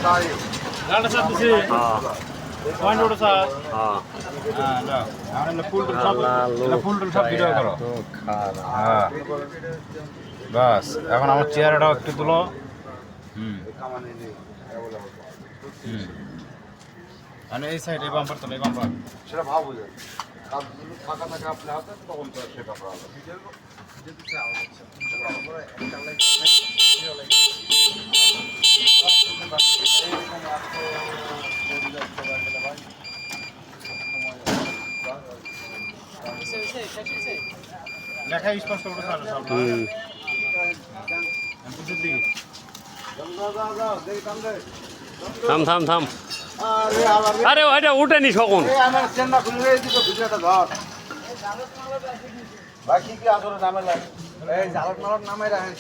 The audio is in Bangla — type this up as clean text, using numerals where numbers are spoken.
গাড়িটা চাপতেছি পয়েন্ট ওটা স্যার হ্যাঁ যাও আমরা ফুল টুল সব ভিডিও করো হ্যাঁ বাস এখন আমার চেহারাটাও একটু তুলো মানে এই সাইড এই বাম্পার তোলো এই বাম্পার সেটা ভাব বুঝে ফাঁকা থাকে আপনার হাতে তখন তো সেটা করা হবে লেখা স্পষ্ট করে স্যার থাম থাম থাম আরে ওইটা উঠেনি সকন আমার চেন্না খুলে দিত ভিডিওটা ধর ভাই কি কি আসলে নামে লাগে এই জালক মালক নামে রাখেন